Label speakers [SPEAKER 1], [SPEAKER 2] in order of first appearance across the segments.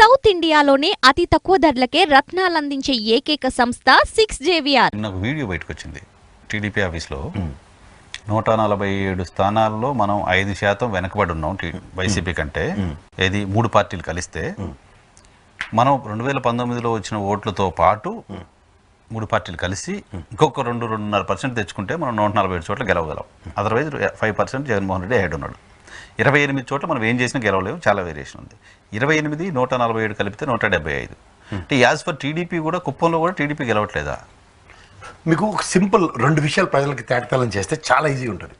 [SPEAKER 1] South ఇండియాలోనే అతి తక్కువ ధరలకే రత్నాలందించే ఏకైక సంస్థ 6JVR.
[SPEAKER 2] నాకు వీడియో బయటకు వచ్చింది టీడీపీ ఆఫీస్లో 147 స్థానాల్లో మనం 5% వెనకబడి ఉన్నాం వైసీపీ కంటే. ఇది 3 పార్టీలు కలిస్తే మనం 2019లో వచ్చిన ఓట్లతో పాటు 3 పార్టీలు కలిసి ఇంకొక 2-2.5% తెచ్చుకుంటే మనం 147 చోట్ల గెలవగలం. అదర్వైజ్ 5% జగన్మోహన్ రెడ్డి హెడ్ ఉన్నాడు. 28 చోట్ల మనం ఏం చేసినా గెలవలేము, చాలా వేరియేషన్ ఉంది. 28 147 కలిపితే 175. అంటే యాజ్ ఫర్ టీడీపీ కూడా కుప్పంలో కూడా టీడీపీ గెలవట్లేదా?
[SPEAKER 3] మీకు ఒక సింపుల్ 2 విషయాలు ప్రజలకి తేటతలం చేస్తే చాలా ఈజీ ఉంటుంది.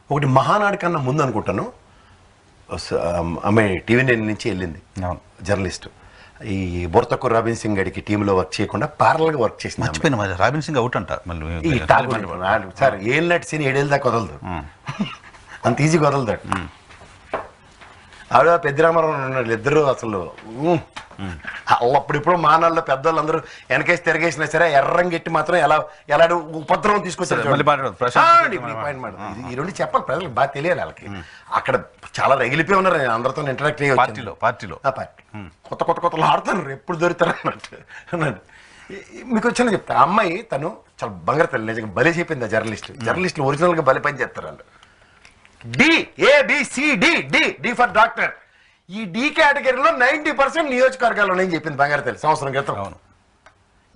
[SPEAKER 3] ఒకటి, మహానాడు కన్నా ముందు అనుకుంటాను అమ్మాయి టీవీ9 నుంచి వెళ్ళింది జర్నలిస్ట్. ఈ బొర్తకూర్ రాబిన్ సింగ్ గడికి టీంలో వర్క్ చేయకుండా ప్యారల్గా వర్క్ చేసింది.
[SPEAKER 2] మర్చిపోయిన రాబిన్ సింగ్ అవుట్ అంట మళ్ళీ.
[SPEAKER 3] సార్ ఏం నటి సీన్ 7 ఏళ్ళ దాకా వదలదు, అంత ఈజీగా వదలదాడు. ఆవిడ పెద్దరామారావు ఉన్నాడు, ఇద్దరు అసలు అప్పుడిప్పుడు మానాల్లో పెద్దవాళ్ళందరూ వెనకేసి తిరగేసినా సరే ఎర్రంగెట్టి మాత్రం ఎలా ఉపద్రవం తీసుకొచ్చారు. ఈ రెండు చెప్పాలి ప్రజలకు బాగా తెలియాలి వాళ్ళకి. అక్కడ చాలా రగిలిపోయి ఉన్నారు, అందరితో ఇంటరాక్ట్ అయ్యి
[SPEAKER 2] పార్టీలో
[SPEAKER 3] కొత్తలు ఆడుతున్నారు, ఎప్పుడు దొరుకుతారు అన్నట్టు. మీకు వచ్చిన చెప్తా, అమ్మాయి తను చాలా బంగారు తల్లి, నిజంగా బలి చెప్పింది. ఆ జర్నలిస్టులు ఒరిజినల్గా బలి పని చేస్తారు వాళ్ళు. D for doctor. ఈ డి కేటగిరీలో 90% నియోజకవర్గాల్లో నేను చెప్పింది బంగారు తల్లి సంవత్సరం క్రితం.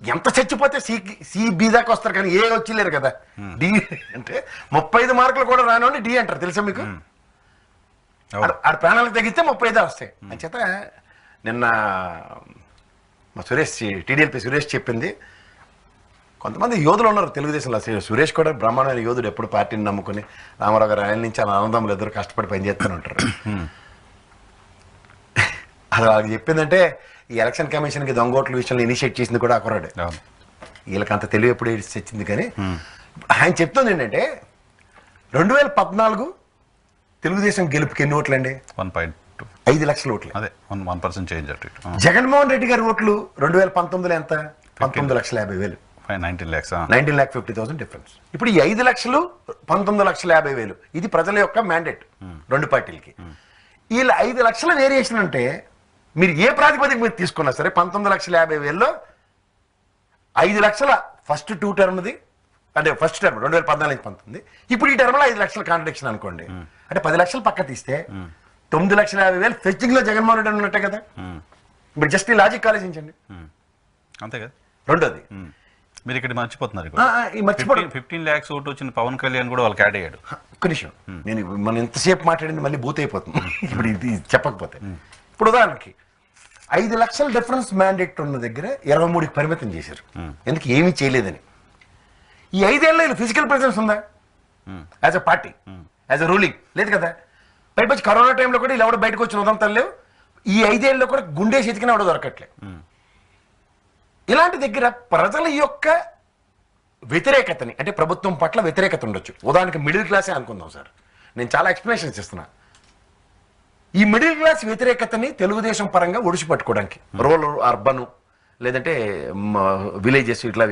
[SPEAKER 3] ఎంత చచ్చిపోతే సిబి దాకా వస్తారు కానీ ఏ వచ్చిలేరు కదా. డి అంటే 35 మార్కులు కూడా రానివ్వండి డి అంటారు, తెలుసా మీకు? ఆడ ప్రాణాలకు తగ్గిస్తే 35 వస్తాయి. అంచేత నిన్న మా సురేష్, టీడీఎల్పీ సురేష్ చెప్పింది, కొంతమంది యోధులు ఉన్నారు తెలుగుదేశంలో. సురేష్ కూడా బ్రహ్మాండమైన యోధుడు, ఎప్పుడు పార్టీని నమ్ముకుని రామారావు గారు ఆయన నుంచి ఆనందములు ఇద్దరు కష్టపడి పనిచేస్తూనే ఉంటారు. అది వాళ్ళకి చెప్పిందంటే ఈ ఎలక్షన్ కమిషన్కి దొంగోట్ల విషయంలో ఇనిషియేట్ చేసింది కూడా అక్కడే. వీళ్ళకి అంత తెలివి ఎప్పుడు తెచ్చింది. కానీ ఆయన చెప్తుంది ఏంటంటే 2014 తెలుగుదేశం గెలుపుకి ఎన్ని ఓట్లు అండి? 5 లక్షల ఓట్లు.
[SPEAKER 2] అదే 1% చేంజ్ అటు.
[SPEAKER 3] జగన్మోహన్ రెడ్డి గారి ఓట్లు 2019లో ఎంత? 19,50,000. 19,50,000 డిఫరెన్స్. ఇప్పుడు ఈ 5 లక్షలు 19,50,000 ఇది ప్రజల యొక్క మ్యాండేట్ 2 పార్టీలకి. వీళ్ళ 5 లక్షల వేరియేషన్ అంటే మీరు ఏ ప్రాతిపదిక మీరు తీసుకున్నా సరే 19,50,000లో 5 లక్షల ఫస్ట్ 2 టర్మ్ది, అంటే ఫస్ట్ టర్మ్ 2014-19, ఇప్పుడు ఈ టర్మ్లో 5 లక్షల కాంట్రడిక్షన్ అనుకోండి. అంటే 10 లక్షలు పక్క తీస్తే 9,50,000 ఫెస్టింగ్ లో జగన్మోహన్ రెడ్డి ఉన్నట్టే కదా. ఇప్పుడు జస్ట్ ఈ లాజిక్ ఆలోచించండి,
[SPEAKER 2] అంతే కదా.
[SPEAKER 3] రెండోది
[SPEAKER 2] మీరు ఇక్కడ మర్చిపోతున్నారు,
[SPEAKER 3] 15
[SPEAKER 2] lakhs ఓటు వచ్చిన పవన్ కళ్యాణ్ కూడా వాళ్ళకి యాడ్ అయ్యాడు.
[SPEAKER 3] ఒక్క నిమిషం, నేను మనం ఎంతసేపు మాట్లాడింది మళ్ళీ బూత్ అయిపోతుంది ఇప్పుడు ఇది చెప్పకపోతే. ఇప్పుడు ఉదాహరణకి 5 లక్షల డిఫరెన్స్ మ్యాండేట్ ఉన్న దగ్గర 23కి పరిమితం చేశారు. ఎందుకు? ఏమీ చేయలేదని. ఈ 5 ఏళ్ళలో వీళ్ళు ఫిజికల్ ప్రెసెన్స్ ఉందా as a party, as a ruling? లేదు కదా. బయట వచ్చి కరోనా టైంలో కూడా వీళ్ళు ఎవడో బయటకు వచ్చిన ఉదంతాలు లేవు. ఈ 5 ఏళ్ళలో కూడా గుండె చేతికిన ఎవడో దొరకట్లే. ఇలాంటి దగ్గర ప్రజల యొక్క వ్యతిరేకతని, అంటే ప్రభుత్వం పట్ల వ్యతిరేకత ఉండొచ్చు. ఉదాహరణకి మిడిల్ క్లాసే అనుకుందాం సార్, నేను చాలా ఎక్స్ప్లెనేషన్స్ ఇస్తున్నా. ఈ మిడిల్ క్లాస్ వ్యతిరేకతని తెలుగుదేశం పరంగా ఒడిచిపట్టుకోవడానికి రూరల్, అర్బను, లేదంటే విలేజెస్ ఇట్లా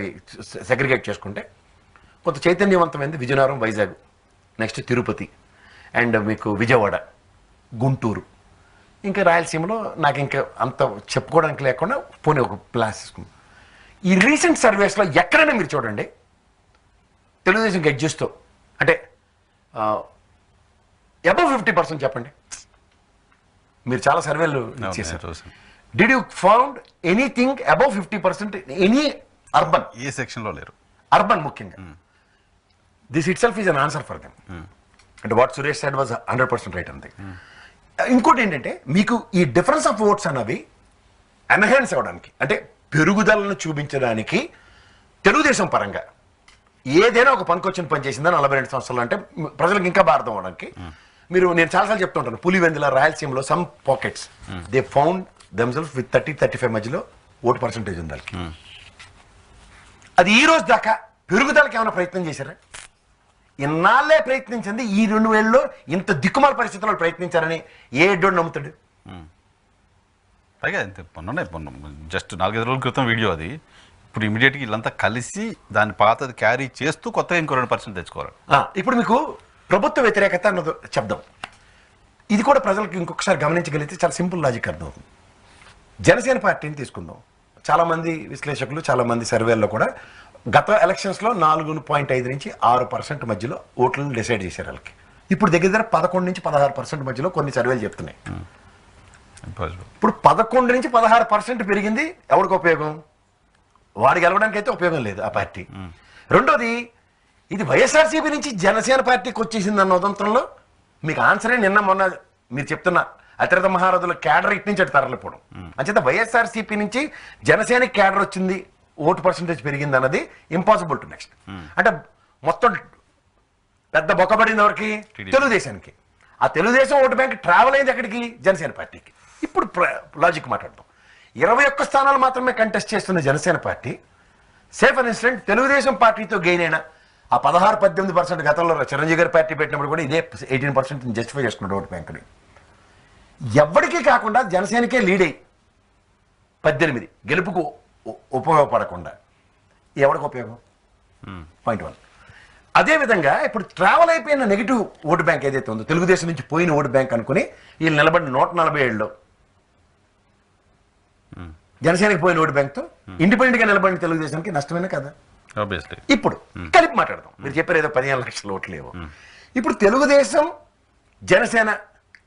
[SPEAKER 3] సెగ్రిగేట్ చేసుకుంటే కొంత చైతన్యవంతమైంది విజయనగరం, వైజాగ్, నెక్స్ట్ తిరుపతి, అండ్ మీకు విజయవాడ, గుంటూరు, ఇంకా రాయలసీమలో నాకు ఇంకా అంత చెప్పుకోవడానికి లేకుండా పోనీ ఒక ప్లాస్ తీసుకున్నాం. ఈ రీసెంట్ సర్వేస్లో ఎక్కడైనా మీరు చూడండి తెలుగుదేశం గెట్ చేస్తూ, అంటే అబౌవ్ 50% చెప్పండి. మీరు చాలా సర్వేలు చేశారు. Did you found anything above 50% any urban?
[SPEAKER 2] ఏ సెక్షన్లో లేరు.
[SPEAKER 3] అర్బన్ ముఖ్యంగా. This it self is an answer for them. అంటే what Suresh said was 100% right అంతే. ఇంకోటి ఏంటంటే మీకు ఈ డిఫరెన్స్ ఆఫ్ ఓట్స్ అన్నవి ఎన్హాన్స్ అవ్వడానికి, అంటే పెరుగుదలను చూపించడానికి తెలుగుదేశం పరంగా ఏదైనా ఒక పనికొచ్చిన పని చేసిందని 42 సంవత్సరాలు అంటే ప్రజలకు ఇంకా బాగా అర్థం అవడానికి. మీరు, నేను చాలాసార్లు చెప్తూ ఉంటాను, పులివెందుల, రాయలసీమలో some pockets they found themselves with 30-35 మధ్యలో ఓటు పర్సంటేజ్ ఉంది వాళ్ళకి. అది ఈ రోజు దాకా పెరుగుదలకి ఏమైనా ప్రయత్నం చేశారా? ఇన్నాళ్ళే ప్రయత్నించింది. ఈ 2 ఏళ్ళలో ఇంత దిక్కుమాల పరిస్థితుల్లో ప్రయత్నించారని ఏ ఎడ్డోడు నమ్ముతాడు?
[SPEAKER 2] పైగా జస్ట్ 4-5 రోజుల క్రితం వీడియో అది. ఇప్పుడు ఇమీడియట్గా వీళ్ళంతా కలిసి దాని పాతది క్యారీ చేస్తూ కొత్తగా ఇంకో 2% తెచ్చుకోవాలి.
[SPEAKER 3] ఇప్పుడు మీకు ప్రభుత్వ వ్యతిరేకత అన్నది చెప్దాం. ఇది కూడా ప్రజలకు ఇంకొకసారి గమనించగలిగితే చాలా సింపుల్ లాజిక్ అర్థమవుతుంది. జనసేన పార్టీని తీసుకుందాం. చాలామంది విశ్లేషకులు, చాలామంది సర్వేల్లో కూడా గత ఎలక్షన్స్లో 4.5 నుంచి 6% మధ్యలో ఓట్లను డిసైడ్ చేశారు వాళ్ళకి. ఇప్పుడు దగ్గర 11 నుంచి 16% మధ్యలో కొన్ని సర్వేలు చెప్తున్నాయి. ఇప్పుడు 11 నుంచి 16% పెరిగింది. ఎవరికి ఉపయోగం? వాడు గెలవడానికి అయితే ఉపయోగం లేదు ఆ పార్టీ. రెండోది, ఇది వైఎస్ఆర్సీపీ నుంచి జనసేన పార్టీకి వచ్చేసింది అన్న ఉదంతంలో మీకు ఆన్సరే నిన్న మొన్న మీరు చెప్తున్న అతిరథ మహారథుల క్యాడర్ ఇటు నుంచి అటు తరలిపోవడం. అంచేత వైఎస్ఆర్సీపీ నుంచి జనసేన క్యాడర్ వచ్చింది, ఓటు పర్సంటేజ్ పెరిగింది అన్నది ఇంపాసిబుల్ టు నెక్స్ట్. అంటే మొత్తం పెద్ద బొక్కబడింది ఎవరికి? తెలుగుదేశానికి. ఆ తెలుగుదేశం ఓటు బ్యాంక్ ట్రావెల్ అయింది ఎక్కడికి? జనసేన పార్టీకి. ఇప్పుడు లాజిక్ మాట్లాడదాం. 21 స్థానాలు మాత్రమే కంటెస్ట్ చేస్తున్న Janasena party safe and incident Telugu Desam పార్టీతో గెయిన్ అయిన ఆ 16-18% గతంలో చిరంజీవి గారి పార్టీ పెట్టినప్పుడు కూడా ఇదే 18% జస్టిఫై చేసుకున్నాడు ఓటు బ్యాంకుని. ఎవరికీ కాకుండా జనసేనకే లీడ్ అయ్యి 18 గెలుపుకు ఉపయోగపడకుండా ఎవరికి ఉపయోగం? పాయింట్ 1. అదేవిధంగా ఇప్పుడు ట్రావెల్ అయిపోయిన నెగిటివ్ ఓటు బ్యాంక్ ఏదైతే ఉందో, తెలుగుదేశం నుంచి పోయిన ఓటు బ్యాంక్ అనుకుని వీళ్ళు నిలబడిన 147లో జనసేనకి పోయిన ఓటు బ్యాంక్తో ఇండిపెండెంట్ గా నిలబడిన తెలుగుదేశానికి నష్టమైనా కదా? ఇప్పుడు కలిపి మాట్లాడదాం. మీరు చెప్పారు ఏదో 15 లక్షల ఓట్లు లేవు. ఇప్పుడు తెలుగుదేశం జనసేన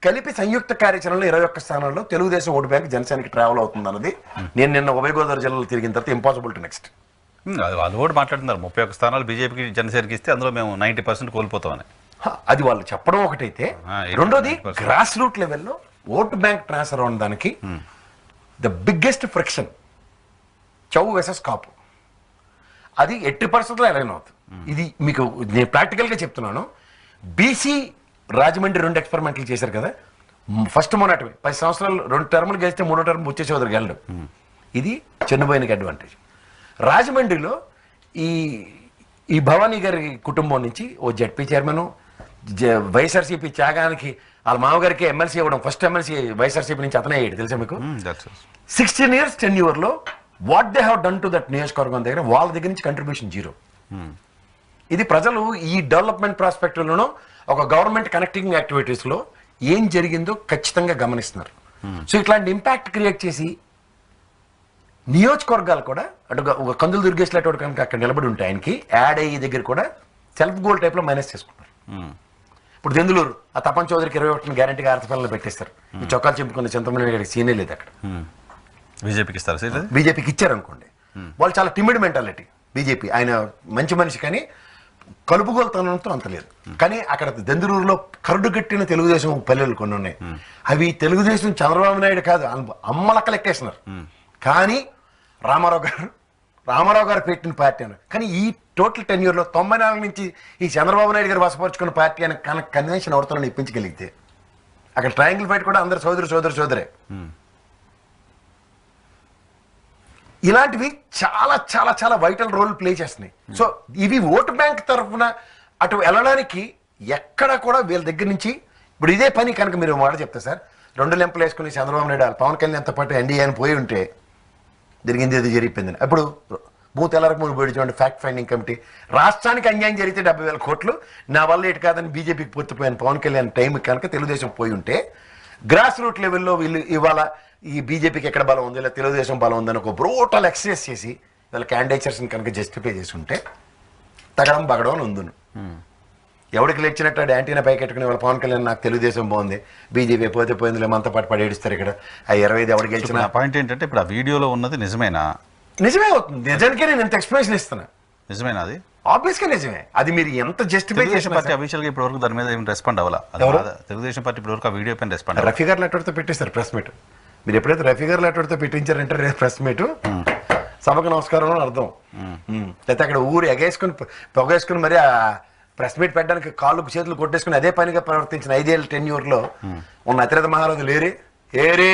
[SPEAKER 3] కలిపి సంయుక్త కార్యాచరణలో 21 స్థానాల్లో తెలుగుదేశం ఓటు బ్యాంక్ జనసేనకి ట్రావెల్ అవుతుంది అన్నది నేను నిన్న ఉభయ గోదావరి జిల్లాలో తిరిగిన తర్వాత ఇంపాసిబుల్ టు నెక్స్ట్.
[SPEAKER 2] వాళ్ళు కూడా మాట్లాడుతున్నారు 31 స్థానాలు బీజేపీకి జనసేనకి ఇస్తే అందులో మేము 90% కోల్పోతామని.
[SPEAKER 3] అది వాళ్ళు చెప్పడం ఒకటైతే, రెండోది గ్రాస్ రూట్ లెవెల్లో ఓటు బ్యాంక్ ట్రాన్స్ఫర్ అవడానికి ద బిగ్గెస్ట్ ఫ్రిక్షన్ చౌ వెసెస్ కాపు. అది 80% అలైన్ అవుతుంది. ఇది మీకు నేను ప్రాక్టికల్గా చెప్తున్నాను. బీసీ రాజమండ్రి 2 ఎక్స్పెరిమెంట్లు చేశారు కదా. ఫస్ట్ మొన్నటి 10 సంవత్సరాలు 2 టర్ములు గెలిస్తే 3వ టర్మ్ వచ్చే చౌదరి గెలడు. ఇది చెన్నుబోయినకి అడ్వాంటేజ్. రాజమండ్రిలో ఈ భవానీ గారి కుటుంబం నుంచి ఓ జడ్పీ చైర్మన్, వైఎస్ఆర్సీపీ త్యాగానికి వాళ్ళ మామగారికి ఎమ్మెల్సీ ఇవ్వడం, ఫస్ట్ ఎమ్మెల్సీ వైఎస్ఆర్సీపీ నుంచి అతనే అయ్యాడు. తెలుసా మీకు? 16 years టెన్యూర్లో what they have done to that నియోజకవర్గం దగ్గర వాళ్ళ దగ్గర నుంచి కంట్రిబ్యూషన్ 0. ఇది ప్రజలు ఈ డెవలప్మెంట్ ప్రాస్పెక్టివ్లోనూ ఒక గవర్నమెంట్ కనెక్టింగ్ యాక్టివిటీస్లో ఏం జరిగిందో ఖచ్చితంగా గమనిస్తున్నారు. సో ఇట్లాంటి ఇంపాక్ట్ క్రియేట్ చేసి నియోజకవర్గాలు కూడా అటు కందులు దుర్గేశ్వర కనుక అక్కడ నిలబడి ఉంటే ఆయనకి యాడ్ అయ్యే దగ్గర కూడా సెల్ఫ్ గోల్ టైప్లో మైనస్ చేసుకుంటారు. ఇప్పుడు దెందులూరు ఆ తపన్ చౌదరికి 21 గ్యారంటీగా ఆర్థికలను పెట్టేస్తారు. ఈ చొక్కాలు చెప్పుకున్న చింతమనేని సీనే లేదు అక్కడ.
[SPEAKER 2] బీజేపీకి ఇస్తారు,
[SPEAKER 3] బీజేపీకి ఇచ్చారనుకోండి. వాళ్ళు చాలా టిమిడ్ మెంటాలిటీ బీజేపీ. ఆయన మంచి మనిషి కానీ కలుపుగోలుతనంతో అంత లేదు. కానీ అక్కడ దెందులూరులో కరుడు కట్టిన తెలుగుదేశం పల్లెలు కొన్ని ఉన్నాయి. అవి తెలుగుదేశం చంద్రబాబు నాయుడు కాదు అమ్మలక్క లెక్కేస్తున్నారు. కానీ రామారావు గారు పెట్టిన పార్టీ అని. కానీ ఈ టోటల్ టెన్యూర్లో 94 నుంచి ఈ చంద్రబాబు నాయుడు గారు వసపరుచుకున్న పార్టీ అని కనుక కన్వెన్షన్ ఎవరితో ఇప్పించగలిగితే అక్కడ ట్రయాంగిల్ ఫైట్ కూడా అందరు సోదరే. ఇలాంటివి చాలా చాలా చాలా వైటల్ రోల్ ప్లే చేస్తున్నాయి. సో ఇవి ఓటు బ్యాంక్ తరఫున అటు వెళ్ళడానికి ఎక్కడ కూడా వీళ్ళ దగ్గర నుంచి ఇప్పుడు ఇదే పని కనుక మీరు మాట చెప్తే సార్ 2 లెంపలు వేసుకుని చంద్రబాబు నాయుడు పవన్ కళ్యాణ్తో పాటు ఎన్డీఏ అని పోయి ఉంటే జరిగింది ఏదో జరిగిపోయిందని. అప్పుడు బూత్ ఎల్లరకు ముందు పోయి చూడండి ఫ్యాక్ట్ ఫైండింగ్ కమిటీ రాష్ట్రానికి అన్యాయం జరిగితే 70,000 కోట్లు నా వల్ల ఇటు కాదని బీజేపీకి పొత్తుపోయిన పవన్ కళ్యాణ్ టైం కనుక తెలుగుదేశం పోయి ఉంటే గ్రాస్ రూట్ లెవెల్లో వీళ్ళు ఇవాళ ఈ బీజేపీకి ఎక్కడ బలం ఉంది, ఇలా తెలుగుదేశం బలం ఉందని ఒక బ్రోటల్ ఎక్సర్సైజ్ చేసి వీళ్ళ క్యాండిడేచర్స్ని కనుక జస్టిఫై చేసి ఉంటే తగడం బగడం ఉందును. ఎవరికి లేచినట్టు యాంటీనా పైకెట్టుకుని వాళ్ళ పవన్ కళ్యాణ్ నాకు తెలుగుదేశం బాగుంది, బీజేపీ పోతే పోయింది మనతో పాటు పడేడిస్తారు ఇక్కడ ఆ 25 ఎవరికి గెలిచిన.
[SPEAKER 2] పాయింట్ ఏంటంటే ఇప్పుడు ఆ వీడియోలో ఉన్నది నిజమేనా?
[SPEAKER 3] నిజమే అవుతుంది. నిజానికే నేను ఎంత ఎక్స్ప్లెనేషన్ ఇస్తున్నా.
[SPEAKER 2] నిజమేనా? అది
[SPEAKER 3] ఆబ్వియస్ గా నిజమే. అది మీరు ఎంత జస్టిఫై చేసిన
[SPEAKER 2] పార్టీ అఫీషియల్ గా ఇప్పటి వరకు దాని మీద రెస్పాండ్ అవ్వాలా? తెలుగుదేశం పార్టీ ఇప్పటి వరకు ఆ వీడియో పైన రెస్పాండ్.
[SPEAKER 3] రఫీ గారు లెటర్తో పెట్టేస్తారు ప్రెస్ మీట్. మీరు ఎప్పుడైతే రఫీ గారు లెటర్తో పెట్టించారంటే ప్రెస్ మీట్ సభకు నమస్కారం అని అర్థం. లేకపోతే అక్కడ ఊరు పొగేసుకుని మరి ఆ ప్రెస్ మీట్ పెట్టడానికి కాళ్ళు చేతులు కొట్టేసుకుని అదే పనిగా ప్రవర్తించిన 5 ఏళ్ళ టెన్యూర్లో ఉన్న అతిరథ మహారాజు లేరే